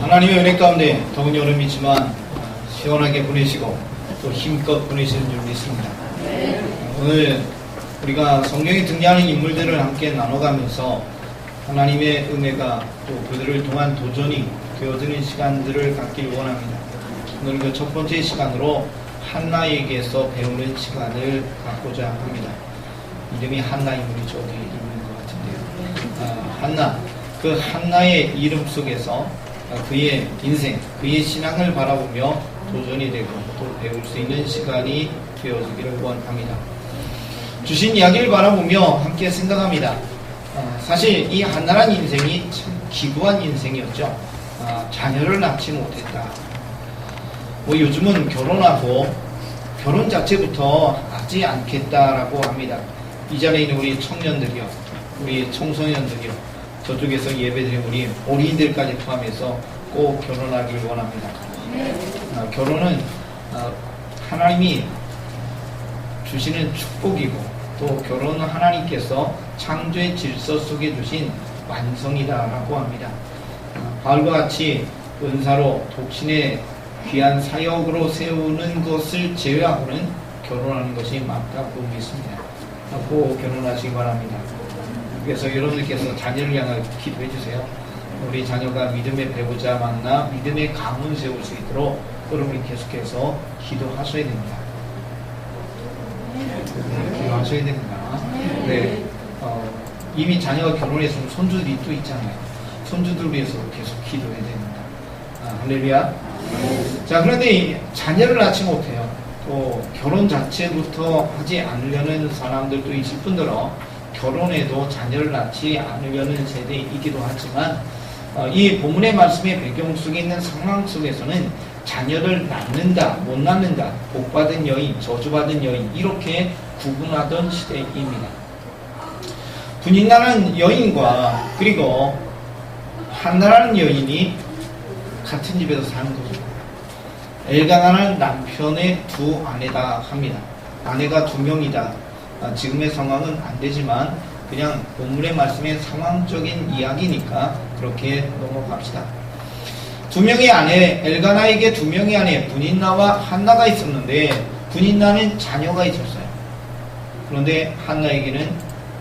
하나님의 은혜 가운데 더운 여름이지만 시원하게 보내시고 또 힘껏 보내시는 줄 믿습니다. 오늘 우리가 성경에 등장하는 인물들을 함께 나눠가면서 하나님의 은혜가 또 그들을 통한 도전이 되어지는 시간들을 갖길 원합니다. 오늘 그 첫 번째 시간으로 한나에게서 배우는 시간을 갖고자 합니다. 이름이 한나 인물이죠. 어디 있는 것 같은데요. 한나, 그 한나의 이름 속에서 그의 인생, 그의 신앙을 바라보며 도전이 되고 또 배울 수 있는 시간이 되어지기를 원합니다. 주신 이야기를 바라보며 함께 생각합니다. 사실 이 한나란 인생이 참 기구한 인생이었죠. 자녀를 낳지 못했다. 요즘은 결혼하고 결혼 자체부터 하지 않겠다라고 합니다. 이 자리에 있는 우리 청년들이요, 우리 청소년들이요, 저쪽에서 예배드린 우리 어린이들까지 포함해서 꼭 결혼하길 원합니다. 결혼은 하나님이 주시는 축복이고 또 결혼은 하나님께서 창조의 질서 속에 주신 완성이다라고 합니다. 바울과 같이 은사로 독신의 귀한 사역으로 세우는 것을 제외하고는 결혼하는 것이 맞다고 믿습니다. 꼭 결혼하시기 바랍니다. 그래서 여러분들께서 자녀를 향해 기도해 주세요. 우리 자녀가 믿음의 배우자 만나 믿음의 가문 세울 수 있도록 여러분이 계속해서 기도하셔야 됩니다. 기도하셔야 됩니다. 네. 이미 자녀가 결혼했으면 손주들이 또 있잖아요. 손주들 위해서 계속 기도해야 됩니다. 할렐루야. 자, 그런데 자녀를 낳지 못해요. 또 결혼 자체부터 하지 않으려는 사람들도 있을 뿐더러 결혼해도 자녀를 낳지 않으려는 세대이기도 하지만 이 본문의 말씀의 배경 속에 있는 상황 속에서는 자녀를 낳는다, 못 낳는다, 복받은 여인, 저주받은 여인 이렇게 구분하던 시대입니다. 분인나는 여인과 그리고 한나라는 여인이 같은 집에서 사는 거죠. 엘가나는 남편의 두 아내다 합니다. 아내가 2명이다. 지금의 상황은 안 되지만 그냥 본문의 말씀의 상황적인 이야기니까 그렇게 넘어갑시다. 2명의 아내, 엘가나에게 2명의 아내 분인나와 한나가 있었는데 분인나는 자녀가 있었어요. 그런데 한나에게는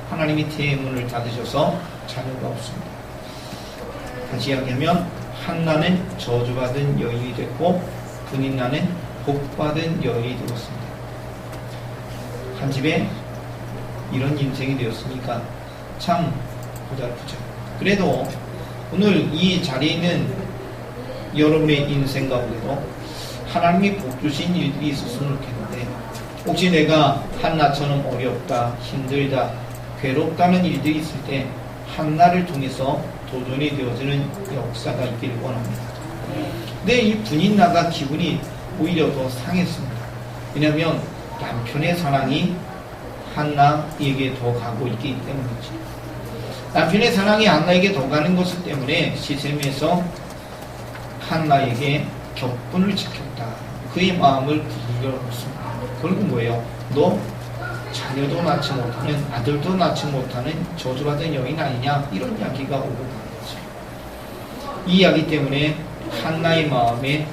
하나님이 태문을 닫으셔서 자녀가 없습니다. 다시 이야기하면 한나는 저주받은 여인이 됐고 분인나는 복받은 여인이 되었습니다. 한 집에 이런 인생이 되었으니까 참 고달프죠. 그래도 오늘 이 자리에 있는 여러분의 인생 가운데도 하나님이 복 주신 일들이 있었으면 좋겠는데 혹시 내가 한나처럼 어렵다, 힘들다, 괴롭다는 일들이 있을 때 한나를 통해서 도전이 되어지는 역사가 있기를 원합니다. 근데 이 분인나가 기분이 오히려 더 상했습니다. 왜냐하면 남편의 사랑이 한나에게 더 가고 있기 때문이죠. 남편의 사랑이 한나에게 더 가는 것을 때문에 시셈에서 한나에게 격분을 지켰다. 그의 마음을 부드러웠습니다. 결국 뭐예요? 너 자녀도 낳지 못하는, 아들도 낳지 못하는 저주받은 여인 아니냐? 이런 이야기가 오고 가는 거죠. 이 이야기 때문에 한나의 마음에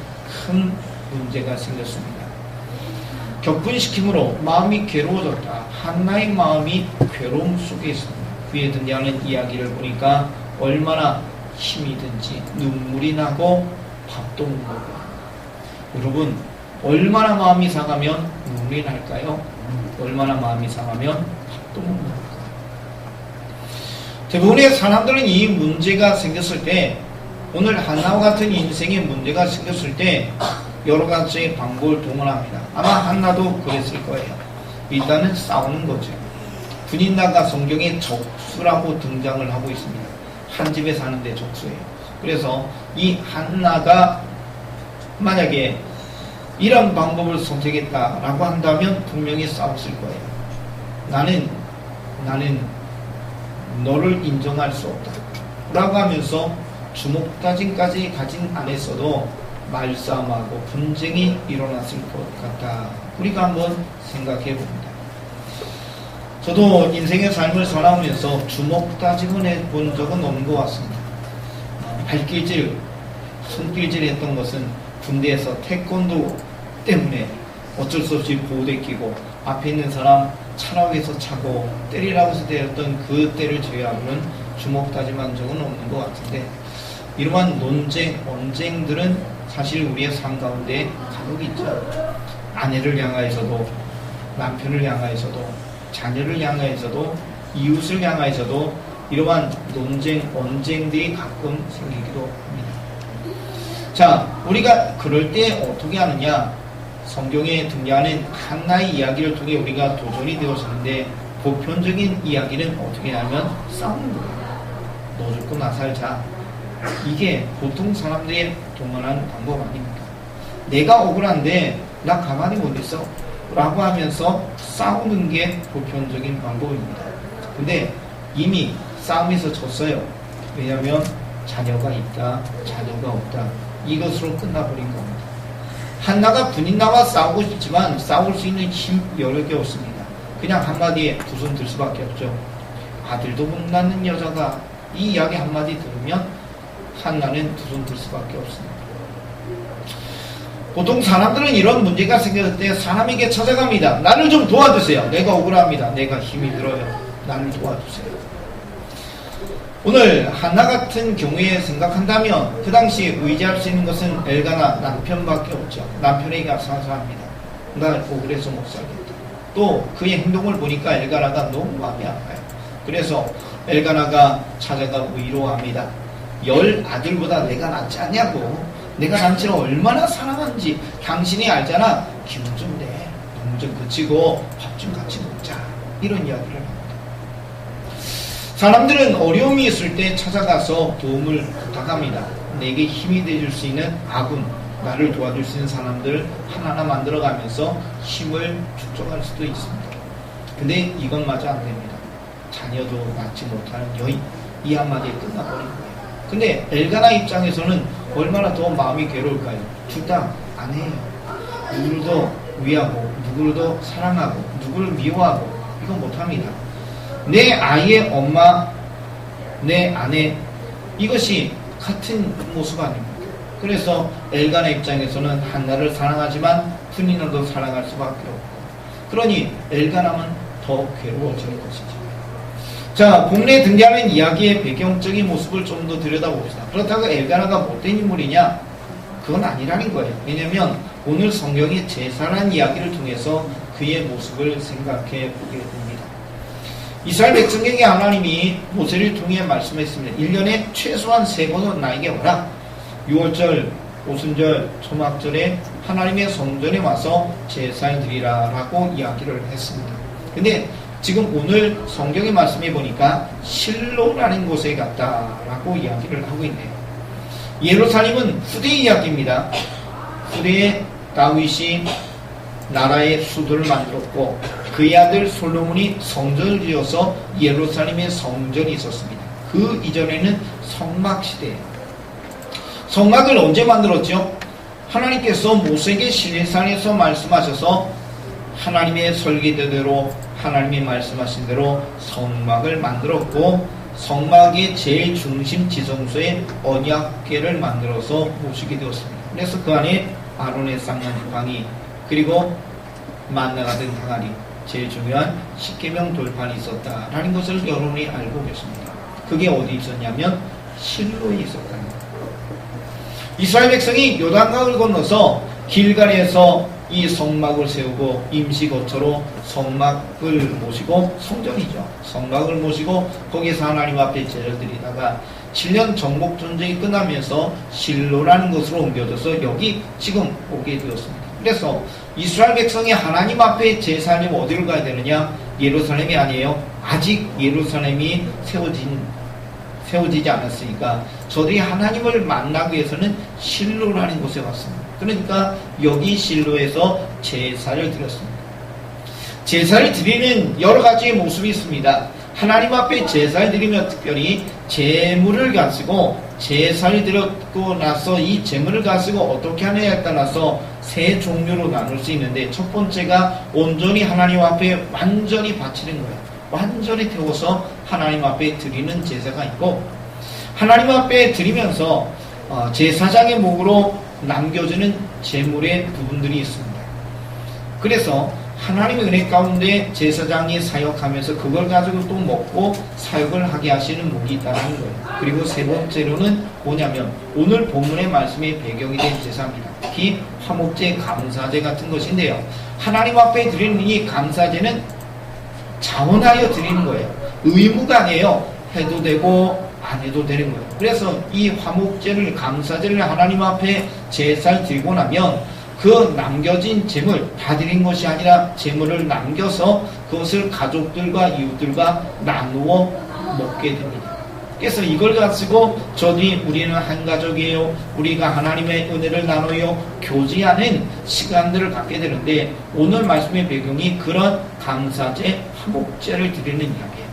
큰 문제가 생겼습니다. 격분시킴으로 마음이 괴로워졌다. 한나의 마음이 괴로움 속에 있습니다. 위에 등장하는 이야기를 보니까 얼마나 힘이 든지 눈물이 나고 밥도 못 먹고. 여러분, 얼마나 마음이 상하면 눈물이 날까요? 얼마나 마음이 상하면 밥도 못 먹을까요? 대부분의 사람들은 이 문제가 생겼을 때, 오늘 한나와 같은 인생의 문제가 생겼을 때 여러 가지의 방법을 동원합니다. 아마 한나도 그랬을 거예요. 일단은 싸우는 거죠. 분인나가 성경에 적수라고 등장을 하고 있습니다. 한 집에 사는데 적수예요. 그래서 이 한나가 만약에 이런 방법을 선택했다라고 한다면 분명히 싸웠을 거예요. 나는 너를 인정할 수 없다 라고 하면서 주먹다짐까지 가진 안 했어도 말싸움하고 분쟁이 일어났을 것 같다. 우리가 한번 생각해 봅니다. 저도 인생의 삶을 살아오면서 주먹다짐을 해본 적은 없는 것 같습니다. 발길질 손길질했던 것은 군대에서 태권도 때문에 어쩔 수 없이 보호대 끼고 앞에 있는 사람 차라위에서 차고 때리라고 해서 때렸던 그 때를 제외하고는 주먹다짐한 적은 없는 것 같은데, 이러한 논쟁, 언쟁들은 사실 우리의 삶 가운데 간혹 있죠. 아내를 향하여서도, 남편을 향하여서도, 자녀를 향하여서도, 이웃을 향하여서도 이러한 논쟁, 언쟁들이 가끔 생기기도 합니다. 자, 우리가 그럴 때 어떻게 하느냐? 성경에 등장하는 한나의 이야기를 통해 우리가 도전이 되었는데, 보편적인 이야기는 어떻게 하면 싸우는 거예요. 너 죽고 나 살자. 이게 보통 사람들이 동원하는 방법 아닙니까? 내가 억울한데 나 가만히 못 있어 라고 하면서 싸우는 게 보편적인 방법입니다. 근데 이미 싸움에서 졌어요. 왜냐하면 자녀가 있다, 자녀가 없다, 이것으로 끝나버린 겁니다. 한나가 분인나와 싸우고 싶지만 싸울 수 있는 힘 여러 개 없습니다. 그냥 한마디에 두 손 들 수밖에 없죠. 아들도 못 낳는 여자가 이 이야기 한마디 들으면 한나는 두 손 들 수밖에 없습니다. 보통 사람들은 이런 문제가 생겼을 때 사람에게 찾아갑니다. 나를 좀 도와주세요. 내가 억울합니다. 내가 힘이 들어요. 나를 도와주세요. 오늘 한나 같은 경우에 생각한다면 그 당시 의지할 수 있는 것은 엘가나 남편밖에 없죠. 남편에게 가서 합니다. 나 억울해서 못 살겠다. 또 그의 행동을 보니까 엘가나가 너무 마음이 아파요. 그래서 엘가나가 찾아가 위로합니다. 10 아들보다 내가 낫지 않냐고. 내가 당신을 얼마나 사랑하는지 당신이 알잖아. 기분 좀 내. 너무 좀 그치고 밥 좀 같이 먹자. 이런 이야기를 합니다. 사람들은 어려움이 있을 때 찾아가서 도움을 부탁합니다. 내게 힘이 되줄 수 있는 아군, 나를 도와줄 수 있는 사람들 하나하나 만들어가면서 힘을 축적할 수도 있습니다. 근데 이것마저 안 됩니다. 자녀도 낳지 못하는 여인, 이 한마디에 끝나버린 거예요. 근데 엘가나 입장에서는 얼마나 더 마음이 괴로울까요? 둘 다 아내예요. 누구를 더 위하고 누구를 더 사랑하고 누구를 미워하고 이건 못합니다. 내 아이의 엄마, 내 아내, 이것이 같은 모습 아닙니까? 그래서 엘가나 입장에서는 한나를 사랑하지만 푸니나도 사랑할 수밖에 없고, 그러니 엘가나는 더 괴로워지는 것이죠. 자, 본래에 등장하는 이야기의 배경적인 모습을 좀 더 들여다봅시다. 그렇다고 엘가나가 못된 인물이냐? 그건 아니라는 거예요. 왜냐하면 오늘 성경의 제사라는 이야기를 통해서 그의 모습을 생각해 보게 됩니다. 이스라엘 백성에게 하나님이 모세를 통해 말씀했습니다. 1년에 최소한 3번은 나에게 오라. 6월절, 오순절, 초막절에 하나님의 성전에 와서 제사를 드리라 라고 이야기를 했습니다. 근데 지금 오늘 성경의 말씀에 보니까 실로라는 곳에 갔다라고 이야기를 하고 있네요. 예루살렘은 후대 이야기입니다. 후대에 다윗이 나라의 수도를 만들었고 그의 아들 솔로몬이 성전을 지어서 예루살렘에 성전이 있었습니다. 그 이전에는 성막 시대예요. 성막을 언제 만들었죠? 하나님께서 모세에게 시내산에서 말씀하셔서 하나님의 설계대로 하나님이 말씀하신 대로 성막을 만들었고, 성막의 제일 중심 지성소에 언약궤를 만들어서 모시게 되었습니다. 그래서 그 안에 아론의 쌍난방이, 그리고 만나가 된 항아리, 제일 중요한 십계명 돌판이 있었다라는 것을 여러분이 알고 계십니다. 그게 어디 있었냐면 실로에 있었다는 거예요. 이스라엘 백성이 요단강을 건너서 길갈에서 이 성막을 세우고 임시거처로 성막을 모시고, 성전이죠. 성막을 모시고 거기서 하나님 앞에 제를 드리다가 7년 정복전쟁이 끝나면서 실로라는 것으로 옮겨져서 여기 지금 오게 되었습니다. 그래서 이스라엘 백성이 하나님 앞에 제사하려면 어디로 가야 되느냐? 예루살렘이 아니에요. 아직 예루살렘이 세워지지 않았으니까 저들이 하나님을 만나기 위해서는 실로라는 곳에 왔습니다. 그러니까 여기 실로에서 제사를 드렸습니다. 제사를 드리는 여러 가지의 모습이 있습니다. 하나님 앞에 제사를 드리면 특별히 제물을 가지고, 제사를 드렸고 나서 이 제물을 가지고 어떻게 하느냐에 따라서 세 종류로 나눌 수 있는데, 첫 번째가 온전히 하나님 앞에 완전히 바치는 거예요. 완전히 태워서 하나님 앞에 드리는 제사가 있고, 하나님 앞에 드리면서 제사장의 목으로 남겨주는 제물의 부분들이 있습니다. 그래서 하나님의 은혜 가운데 제사장이 사역하면서 그걸 가지고 또 먹고 사역을 하게 하시는 목이 있다는 거예요. 그리고 세 번째로는 뭐냐면 오늘 본문의 말씀의 배경이 된 제사입니다. 특히 화목제, 감사제 같은 것인데요. 하나님 앞에 드리는 이 감사제는 자원하여 드리는 거예요. 의무가 아니에요. 해도 되고 안 해도 되는 거예요. 그래서 이 화목제를, 감사제를 하나님 앞에 제사를 드리고 나면 그 남겨진 재물, 다 드린 것이 아니라 재물을 남겨서 그것을 가족들과 이웃들과 나누어 먹게 됩니다. 그래서 이걸 가지고 저들이 우리는 한 가족이에요, 우리가 하나님의 은혜를 나눠요, 교제하는 시간들을 갖게 되는데, 오늘 말씀의 배경이 그런 감사제, 화목제를 드리는 이야기예요.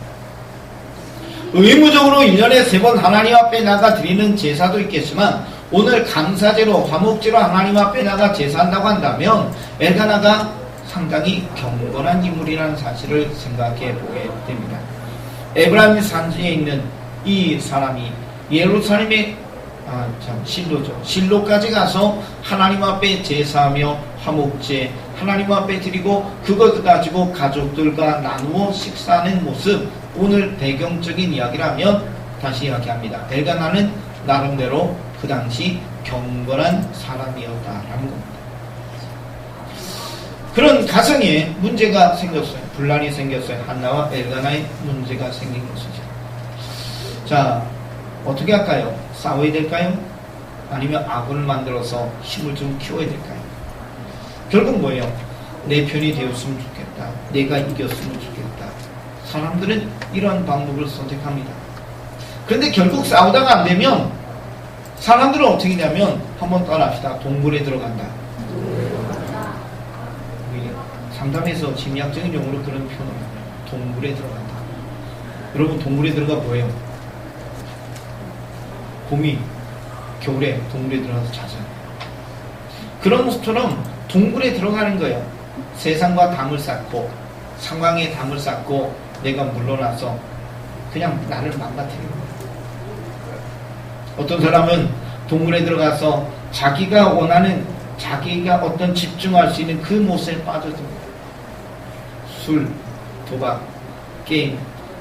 의무적으로 1년에 3번 하나님 앞에 나가 드리는 제사도 있겠지만, 오늘 감사제로, 화목제로 하나님 앞에 나가 제사한다고 한다면 엘가나가 상당히 경건한 인물이라는 사실을 생각해 보게 됩니다. 에브라임 산지에 있는 이 사람이 예루살렘의 실로죠. 실로까지 가서 하나님 앞에 제사하며 화목제 하나님 앞에 드리고 그것 가지고 가족들과 나누어 식사하는 모습, 오늘 배경적인 이야기라면 다시 이야기합니다. 엘가나는 나름대로 그 당시 경건한 사람이었다라는 겁니다. 그런 가정에 문제가 생겼어요. 분란이 생겼어요. 한나와 엘가나의 문제가 생긴 것이죠. 자, 어떻게 할까요? 싸워야 될까요? 아니면 악을 만들어서 힘을 좀 키워야 될까요? 결국 뭐예요? 내 편이 되었으면 좋겠다. 내가 이겼으면 좋겠다. 사람들은 이런 방법을 선택합니다. 그런데 결국 싸우다가 안 되면 사람들은 어떻게 하냐면, 한번 따라합시다. 동굴에 들어간다. 상담에서 심리학적인 용어로 그런 표현을 합니다. 동굴에 들어간다. 여러분, 동굴에 들어가 뭐예요? 봄이, 겨울에 동굴에 들어가서 자잖아요. 그런 모습처럼 동굴에 들어가는 거예요. 세상과 담을 쌓고, 상황에 담을 쌓고, 내가 물러나서 그냥 나를 망가뜨리는 거예요. 어떤 사람은 동굴에 들어가서 자기가 원하는, 자기가 어떤 집중할 수 있는 그 못에 빠져듭니다. 술, 도박, 게임,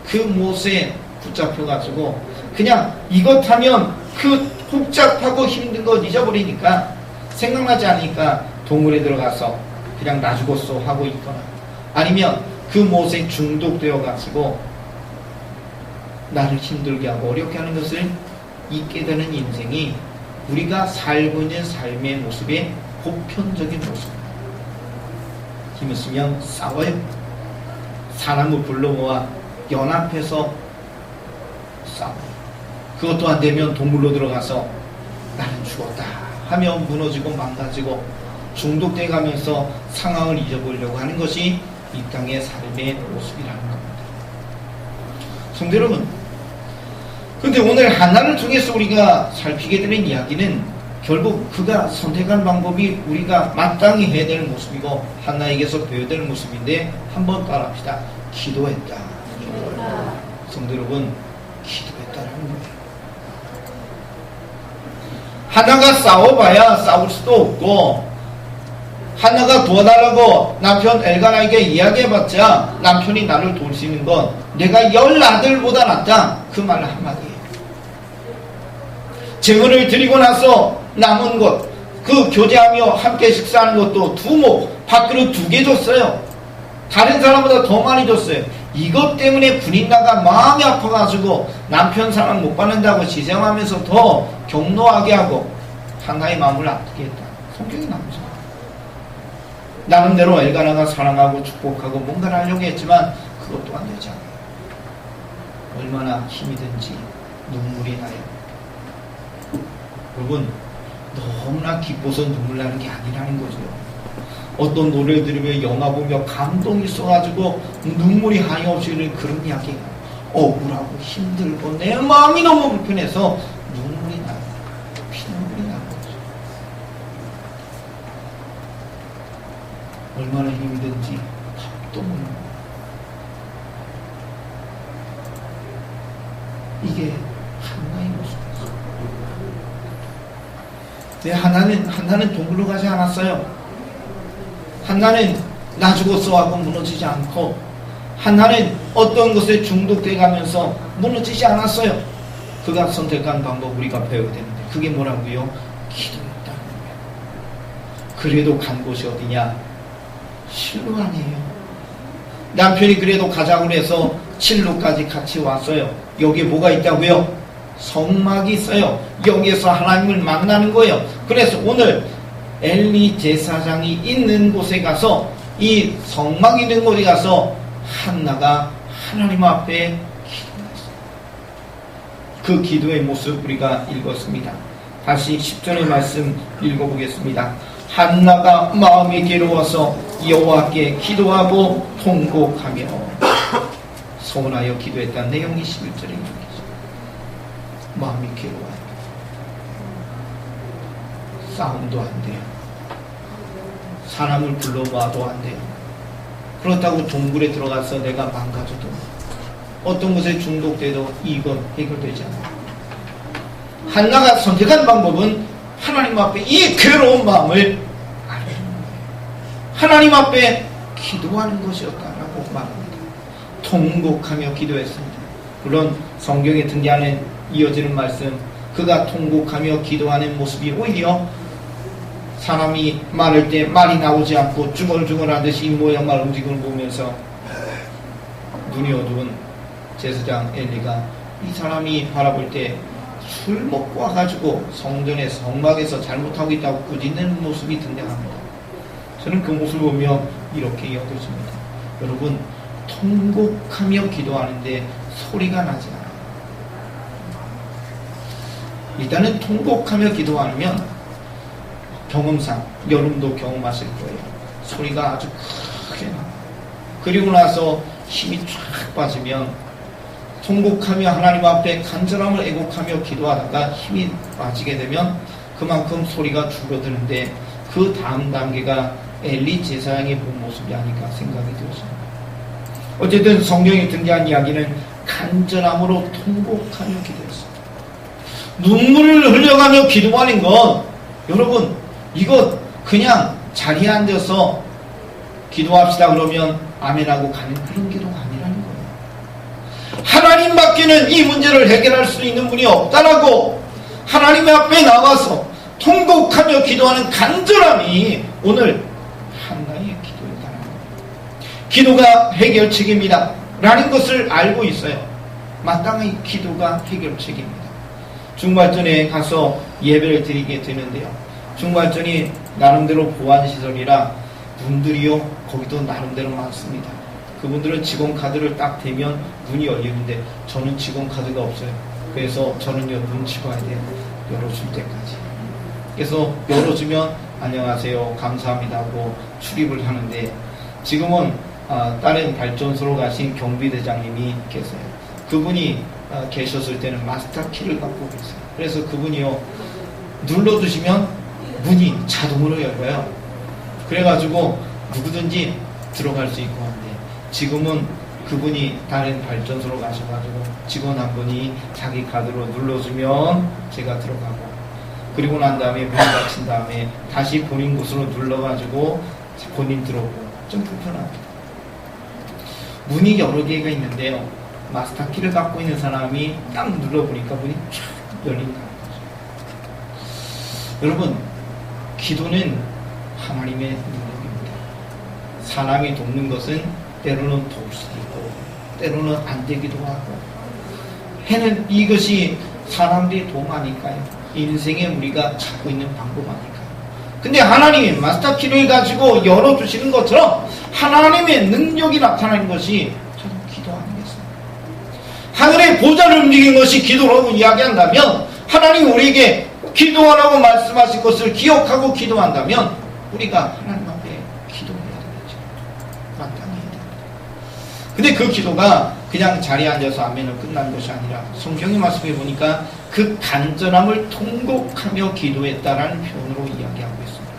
그 못에 붙잡혀가지고 그냥 이것 하면 그 복잡하고 힘든 거 잊어버리니까, 생각나지 않으니까 동굴에 들어가서 그냥 나 죽었어 하고 있거나, 아니면 그 못에 중독되어가지고 나를 힘들게 하고 어렵게 하는 것을 잊게 되는 인생이 우리가 살고 있는 삶의 모습의 보편적인 모습입니다. 힘있으면 싸워요. 사람을 불러 모아 연합해서 싸워요. 그것도 안 되면 동굴로 들어가서 나는 죽었다 하며 무너지고 망가지고 중독돼 가면서 상황을 잊어보려고 하는 것이 이 땅의 삶의 모습이라는 겁니다. 성도 여러분, 근데 오늘 한나를 통해서 우리가 살피게 되는 이야기는 결국 그가 선택한 방법이 우리가 마땅히 해야 될 모습이고 한나에게서 배워야 될 모습인데, 한번 따라합시다. 기도했다. 성도 여러분, 기도했다라는 거예요. 한나가 싸워봐야 싸울 수도 없고, 한나가 도와달라고 남편 엘가나에게 이야기해봤자 남편이 나를 도울 수 있는 건 내가 10아들보다 낫다, 그 말 한마디예요. 제물을 드리고 나서 남은 것, 그 교제하며 함께 식사하는 것도 두목, 밥그릇 2개 줬어요. 다른 사람보다 더 많이 줬어요. 이것 때문에 분인나가 마음이 아파가지고 남편 사랑 못 받는다고 지정하면서 더 격노하게 하고 한나의 마음을 아프게 했다. 성경이 나오죠. 나름대로 엘가나가 사랑하고 축복하고 뭔가를 하려고 했지만 그것 또한 되지 않아요. 얼마나 힘이 든지 눈물이 나요. 여러분, 너무나 기뻐서 눈물 나는 게 아니라는 거죠. 어떤 노래 들으며 영화 보며 감동이 있어가지고 눈물이 하염없이 흐르는 그런 이야기가, 억울하고 힘들고 내 마음이 너무 불편해서 눈물이 나요. 피눈물이 나는 거죠. 얼마나 힘이 든지 밥도 못 먹어요. 이게 한나의 모습이었어요. 한나는 동굴로 가지 않았어요. 한나는 나 죽었어 하고 무너지지 않고, 한나는 어떤 것에 중독돼 가면서 무너지지 않았어요. 그가 선택한 방법 우리가 배워야 되는데, 그게 뭐라고요? 기도였다는 거예요. 그래도 간 곳이 어디냐? 실로 아니에요. 남편이 그래도 가자고 해서 실로까지 같이 왔어요. 여기에 뭐가 있다고요? 성막이 있어요. 여기에서 하나님을 만나는 거예요. 그래서 오늘 엘리 제사장이 있는 곳에 가서, 이 성막이 있는 곳에 가서 한나가 하나님 앞에 기도했어요. 그 기도의 모습 우리가 읽었습니다. 다시 10절의 말씀 읽어보겠습니다. 한나가 마음이 괴로워서 여호와께 기도하고 통곡하며 서운하여 기도했다는 내용이 11절에 나오죠. 마음이 괴로워요. 싸움도 안 돼요. 사람을 불러봐도 안 돼요. 그렇다고 동굴에 들어가서 내가 망가져도, 어떤 것에 중독돼도 이건 해결되지 않아요. 한나가 선택한 방법은 하나님 앞에 이 괴로운 마음을 알리는 거예요. 하나님 앞에 기도하는 것이었다라고 말합니다. 통곡하며 기도했습니다. 물론 성경에 등장하는 이어지는 말씀, 그가 통곡하며 기도하는 모습이 오히려 사람이 말할 때 말이 나오지 않고 중얼중얼하듯이 모양만 움직임을 보면서 눈이 어두운 제사장 엘리가 이 사람이 바라볼 때 술 먹고 와가지고 성전의 성막에서 잘못하고 있다고 꾸짖는 모습이 등장합니다. 저는 그 모습을 보며 이렇게 여겨집니다. 여러분, 통곡하며 기도하는데 소리가 나지 않아요. 일단은 통곡하며 기도하면 경험상 여러분도 경험하실 거예요. 소리가 아주 크게 나요. 그리고 나서 힘이 쫙 빠지면, 통곡하며 하나님 앞에 간절함을 애곡하며 기도하다가 힘이 빠지게 되면 그만큼 소리가 줄어드는데, 그 다음 단계가 엘리 제사장의 본 모습이 아닐까 생각이 들었습니다. 어쨌든 성경에 등장한 이야기는 간절함으로 통곡하며 기도했습니다. 눈물을 흘려가며 기도하는 건, 여러분, 이거 그냥 자리에 앉아서 기도합시다 그러면 아멘하고 가는 그런 기도가 아니라는 거예요. 하나님밖에는 이 문제를 해결할 수 있는 분이 없다라고 하나님 앞에 나와서 통곡하며 기도하는 간절함이 오늘 한나의 기도였다는 거예요. 기도가 해결책입니다 라는 것을 알고 있어요. 마땅히 기도가 해결책입니다. 중발전에 가서 예배를 드리게 되는데요, 중발전이 나름대로 보안시설이라 문들이요 거기도 나름대로 많습니다. 그분들은 직원 카드를 딱 대면 문이 열리는데 저는 직원 카드가 없어요. 그래서 저는요 눈치 봐야 돼요. 열어줄 때까지. 그래서 열어주면 안녕하세요 감사합니다 하고 출입을 하는데, 지금은 다른 발전소로 가신 경비대장님이 계세요. 그분이 계셨을 때는 마스터 키를 갖고 계세요. 그래서 그분이요 눌러주시면 문이 자동으로 열려요. 그래가지고 누구든지 들어갈 수 있고 한데, 지금은 그분이 다른 발전소로 가셔가지고 직원 한 분이 자기 카드로 눌러주면 제가 들어가고, 그리고 난 다음에 문이 닫힌 다음에 다시 본인 곳으로 눌러가지고 본인 들어오고, 좀 불편합니다. 문이 여러 개가 있는데요, 마스터 키를 갖고 있는 사람이 딱 눌러보니까 문이 쫙 열린다는 거죠. 여러분, 기도는 하나님의 능력입니다. 사람이 돕는 것은 때로는 도울 수도 있고 때로는 안 되기도 하고, 해는 이것이 사람들이 도움 아닐까요? 인생에 우리가 찾고 있는 방법 아닐까요? 근데 하나님이 마스터 키를 가지고 열어주시는 것처럼 하나님의 능력이 나타나는 것이 저는 기도 아니겠습니까? 하늘의 보좌를 움직인 것이 기도라고 이야기한다면, 하나님 우리에게 기도하라고 말씀하신 것을 기억하고 기도한다면 우리가 하나님 앞에 기도해야 되겠죠. 마땅히 해야 됩니다. 근데 그 기도가 그냥 자리에 앉아서 하면 끝난 것이 아니라, 성경의 말씀에 보니까 그 간절함을 통곡하며 기도했다라는 표현으로 이야기하고 있습니다.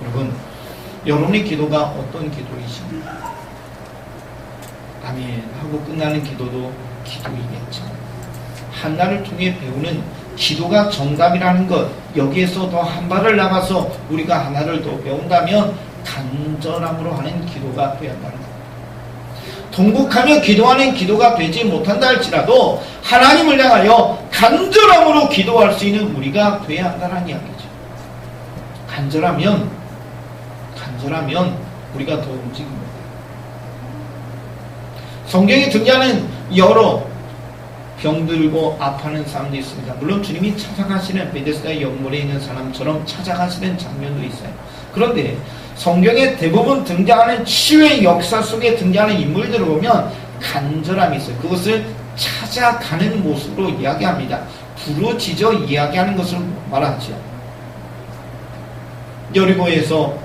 여러분, 여러분의 기도가 어떤 기도이십니까? 아멘 하고 끝나는 기도도 기도이겠죠. 한나를 통해 배우는 기도가 정답이라는 것, 여기에서 더 한 발을 나가서 우리가 하나를 더 배운다면 간절함으로 하는 기도가 되어야 한다는 것. 통곡하며 기도하는 기도가 되지 못한다 할지라도 하나님을 향하여 간절함으로 기도할 수 있는 우리가 되어야 한다는 이야기죠. 간절하면 우리가 더 움직입니다. 성경에 등장하는 여러 병들고 아파하는 사람도 있습니다. 물론 주님이 찾아가시는 베데스다 연못에 있는 사람처럼 찾아가시는 장면도 있어요. 그런데 성경에 대부분 등장하는 치유의 역사 속에 등장하는 인물들을 보면 간절함이 있어요. 그것을 찾아가는 모습으로 이야기합니다. 부르짖어 이야기하는 것을 말하죠. 여리고에서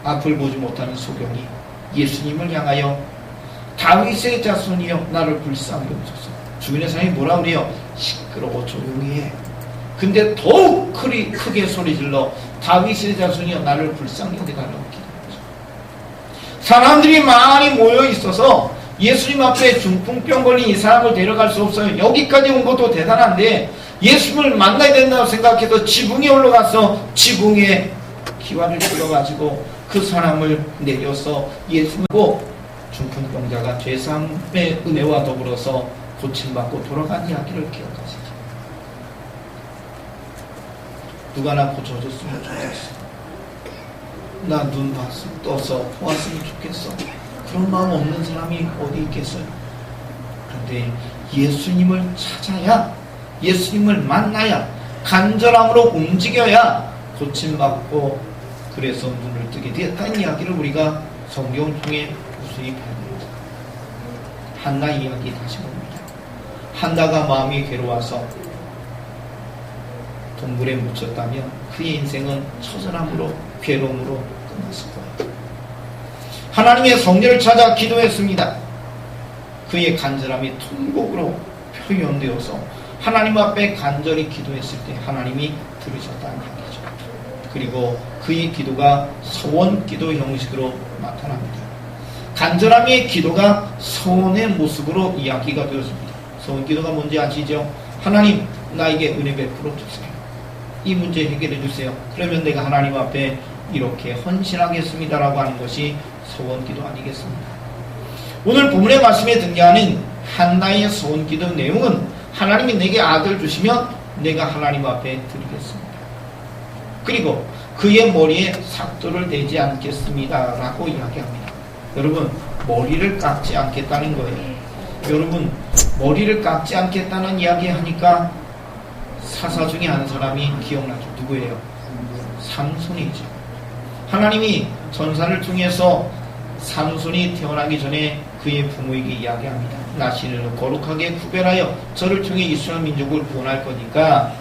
앞을 보지 못하는 소경이 예수님을 향하여 다윗의 자손이여 나를 불쌍히 여기소서. 주변의 사람이 뭐라 그래요? 시끄러워 조용히 해. 근데 더욱 크게 소리질러 다윗의 자손이여 나를 불쌍히 여기달라고 기도하죠. 사람들이 많이 모여 있어서 예수님 앞에 중풍병 걸린 이 사람을 데려갈 수 없어요. 여기까지 온 것도 대단한데 예수님을 만나야 된다고 생각해서 지붕에 올라가서 지붕에 기와를 들어가지고 그 사람을 내려서 예수님을 보고 중풍병자가 죄사함의 은혜와 더불어서 고침받고 돌아간 이야기를 기억하시죠. 누가 나 고쳐줬으면 좋겠어. 나 눈 떠서 보았으면 좋겠어. 그런 마음 없는 사람이 어디 있겠어요? 그런데 예수님을 찾아야, 예수님을 만나야, 간절함으로 움직여야 고침받고 그래서 눈을 뜨게 되었다는 이야기를 우리가 성경을 통해 우수히 발견합니다. 한나 이야기 다시 봅니다. 한나가 마음이 괴로워서 동굴에 묻혔다면 그의 인생은 처절함으로 괴로움으로 끝났을 거예요. 하나님의 성전을 찾아 기도했습니다. 그의 간절함이 통곡으로 표현되어서 하나님 앞에 간절히 기도했을 때 하나님이 들으셨다는 얘기죠. 그리고 그의 기도가 서원 기도 형식으로 나타납니다. 간절함의 기도가 서원의 모습으로 이야기가 되었습니다. 서원 기도가 뭔지 아시죠? 하나님 나에게 은혜 베풀어 주세요. 이 문제 해결해 주세요. 그러면 내가 하나님 앞에 이렇게 헌신하겠습니다라고 하는 것이 서원 기도 아니겠습니까? 오늘 본문의 말씀에 등장하는 한나의 서원 기도 내용은 하나님이 내게 아들 주시면 내가 하나님 앞에 드리겠습니다. 그리고 그의 머리에 삭도를 대지 않겠습니다 라고 이야기합니다. 여러분, 머리를 깎지 않겠다는 거예요. 여러분, 머리를 깎지 않겠다는 이야기 하니까 사사 중에 한 사람이 기억나죠. 누구예요? 삼손이죠. 하나님이 전사를 통해서 삼손이 태어나기 전에 그의 부모에게 이야기합니다. 나시를 거룩하게 구별하여 저를 통해 이스라엘 민족을 구원할 거니까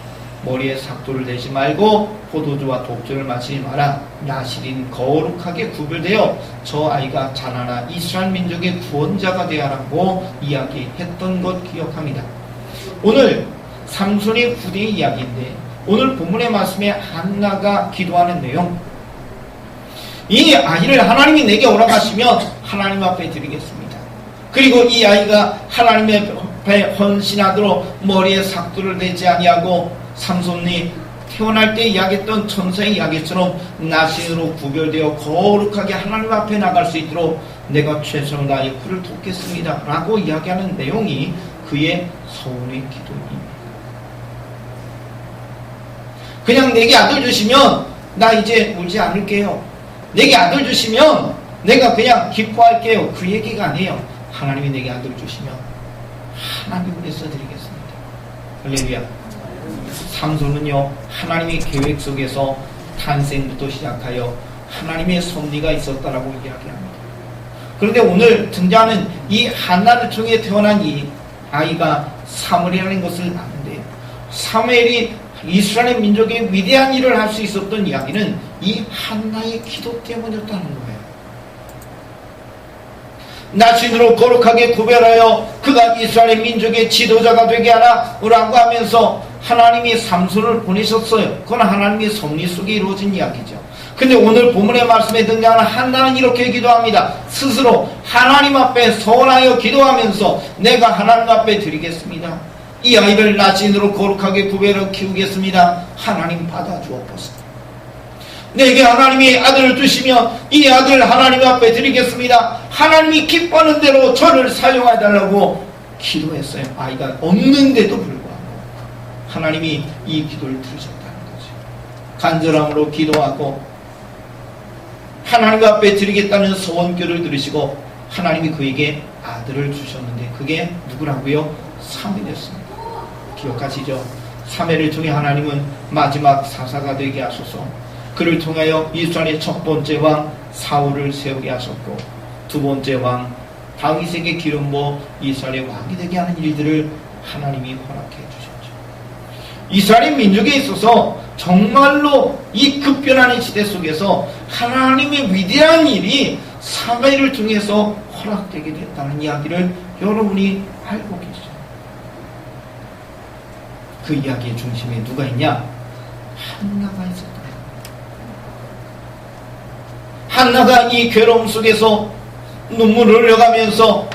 머리에 삭도를 대지 말고 포도주와 독주를 마시지 마라. 나실인 거룩하게 구별되어 저 아이가 자라나 이스라엘 민족의 구원자가 되어라고 이야기했던 것 기억합니다. 오늘 삼손의 후대의 이야기인데 오늘 본문의 말씀에 한나가 기도하는 내용, 이 아이를 하나님이 내게 오라가시면 하나님 앞에 드리겠습니다. 그리고 이 아이가 하나님의 앞에 헌신하도록 머리에 삭도를 대지 아니하고 삼손이 태어날 때 이야기했던 천사의 이야기처럼 나신으로 구별되어 거룩하게 하나님 앞에 나갈 수 있도록 내가 최선을 다해 그를 돕겠습니다 라고 이야기하는 내용이 그의 서원의 기도입니다. 그냥 내게 아들 주시면 나 이제 울지 않을게요. 내게 아들 주시면 내가 그냥 기뻐할게요. 그 얘기가 아니에요. 하나님이 내게 아들 주시면 하나님을 위해서 드리겠습니다. 할렐루야. 삼손은요, 하나님의 계획 속에서 탄생부터 시작하여 하나님의 섭리가 있었다라고 이야기합니다. 그런데 오늘 등장하는 이 한나를 통해 태어난 이 아이가 사무엘이라는 것을 아는데, 사무엘이 이스라엘 민족의 위대한 일을 할 수 있었던 이야기는 이 한나의 기도 때문이었다는 거예요. 나신으로 거룩하게 구별하여 그가 이스라엘 민족의 지도자가 되게 하라 라고 하면서 하나님이 삼손을 보내셨어요. 그건 하나님의 섭리 속에 이루어진 이야기죠. 근데 오늘 본문의 말씀에 등장하는 한나는 이렇게 기도합니다. 스스로 하나님 앞에 서원하여 기도하면서 내가 하나님 앞에 드리겠습니다. 이 아이를 나신으로 거룩하게 구별하여 키우겠습니다. 하나님 받아주옵소서. 내게 하나님이 아들을 주시며 이 아들 하나님 앞에 드리겠습니다. 하나님이 기뻐하는 대로 저를 사용해달라고 기도했어요. 아이가 없는데도 불구하고 하나님이 이 기도를 들으셨다는 거죠. 간절함으로 기도하고 하나님 앞에 드리겠다는 소원결을 들으시고 하나님이 그에게 아들을 주셨는데 그게 누구라고요? 사무엘이었습니다. 기억하시죠? 사무엘을 통해 하나님은 마지막 사사가 되게 하소서, 그를 통하여 이스라엘의 첫 번째 왕 사울을 세우게 하셨고 두 번째 왕 다윗에게 기름 부어 이스라엘의 왕이 되게 하는 일들을 하나님이 허락해 주셨죠. 이스라엘 민족에 있어서 정말로 이 급변하는 시대 속에서 하나님의 위대한 일이 사무엘을 통해서 허락되게 됐다는 이야기를 여러분이 알고 계시죠. 그 이야기의 중심에 누가 있냐? 한나가 있었다. 한나가 이 괴로움 속에서 눈물을 흘려가면서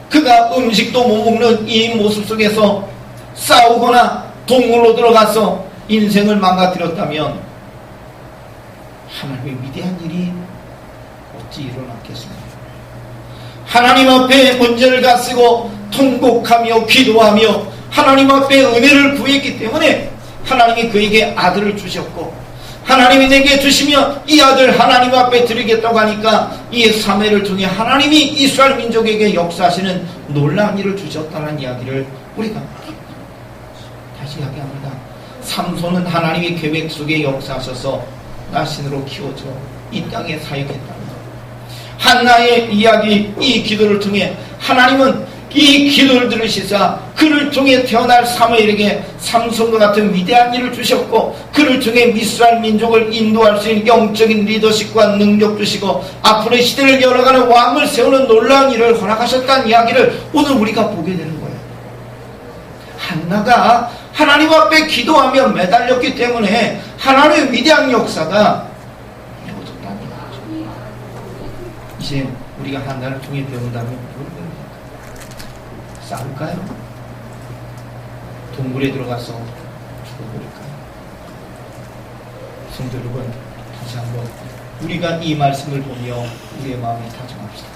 그가 음식도 못 먹는 이 모습 속에서 싸우거나 동굴로 들어가서 인생을 망가뜨렸다면 하나님의 위대한 일이 어찌 일어났겠습니까? 하나님 앞에 문제를 가지고 통곡하며 기도하며 하나님 앞에 은혜를 구했기 때문에 하나님이 그에게 아들을 주셨고 하나님이 내게 주시며 이 아들 하나님 앞에 드리겠다고 하니까 이 사무엘을 통해 하나님이 이스라엘 민족에게 역사하시는 놀라운 일을 주셨다는 이야기를 우리가 다시 이야기합니다. 삼손은 하나님의 계획 속에 역사하셔서 나신으로 키워져 이 땅에 사역했다는 것. 한나의 이야기, 이 기도를 통해 하나님은 이 기도를 들으시사 그를 통해 태어날 사무엘에게 삼손과 같은 위대한 일을 주셨고 그를 통해 이스라엘 민족을 인도할 수 있는 영적인 리더십과 능력 주시고 앞으로의 시대를 열어가는 왕을 세우는 놀라운 일을 허락하셨다는 이야기를 오늘 우리가 보게 되는 거예요. 한나가 하나님 앞에 기도하며 매달렸기 때문에 하나님의 위대한 역사가 이루어졌다는 거죠. 이제 우리가 한나를 통해 배운다면 뭘 배웁니까? 싸울까요? 동굴에 들어가서 죽어버릴까요? 성도 여러분, 다시 한번 우리가 이 말씀을 보며 우리의 마음에 다짐합시다.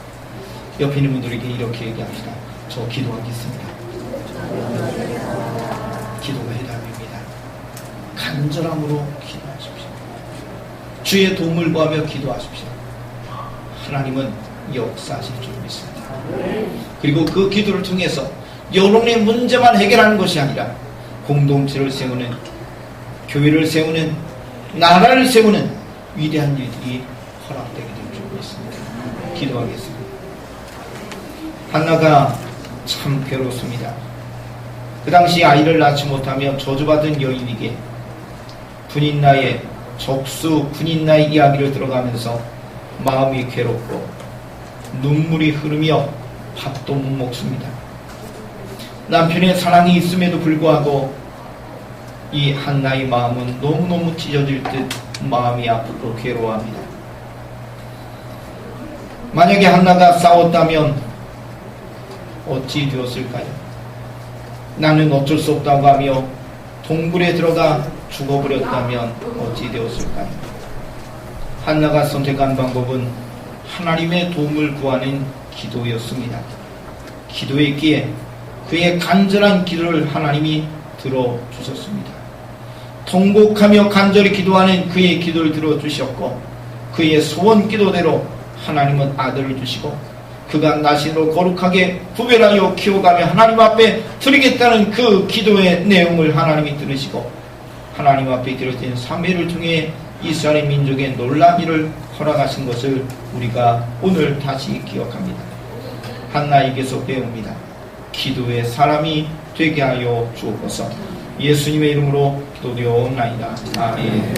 옆에 있는 분들에게 이렇게 얘기합시다. 저 기도하겠습니다. 기도가 해답입니다. 간절함으로 기도하십시오. 주의 도움을 구하며 기도하십시오. 하나님은 역사하실 줄 믿습니다. 그리고 그 기도를 통해서 여러분의 문제만 해결하는 것이 아니라 공동체를 세우는, 교회를 세우는, 나라를 세우는 위대한 일들이 허락되게 될 줄 믿습니다. 기도하겠습니다. 한나가 참 괴롭습니다. 그 당시 아이를 낳지 못하며 저주받은 여인에게 군인나의 적수 군인나의 이야기를 들어가면서 마음이 괴롭고 눈물이 흐르며 밥도 못 먹습니다. 남편의 사랑이 있음에도 불구하고 이 한나의 마음은 너무너무 찢어질 듯 마음이 아프고 괴로워합니다. 만약에 한나가 싸웠다면 어찌 되었을까요? 나는 어쩔 수 없다고 하며 동굴에 들어가 죽어버렸다면 어찌 되었을까요? 한나가 선택한 방법은 하나님의 도움을 구하는 기도였습니다. 기도했기에 그의 간절한 기도를 하나님이 들어주셨습니다. 통곡하며 간절히 기도하는 그의 기도를 들어주셨고 그의 소원 기도대로 하나님은 아들을 주시고 그가 나신으로 거룩하게 구별하여 키워가며 하나님 앞에 드리겠다는 그 기도의 내용을 하나님이 들으시고 하나님 앞에 드렸던 사무엘을 통해 이스라엘 민족의 놀라운 일을 허락하신 것을 우리가 오늘 다시 기억합니다. 한나에게서 배웁니다. 기도의 사람이 되게 하여 주옵소서. 예수님의 이름으로 기도되옵나이다. 아멘.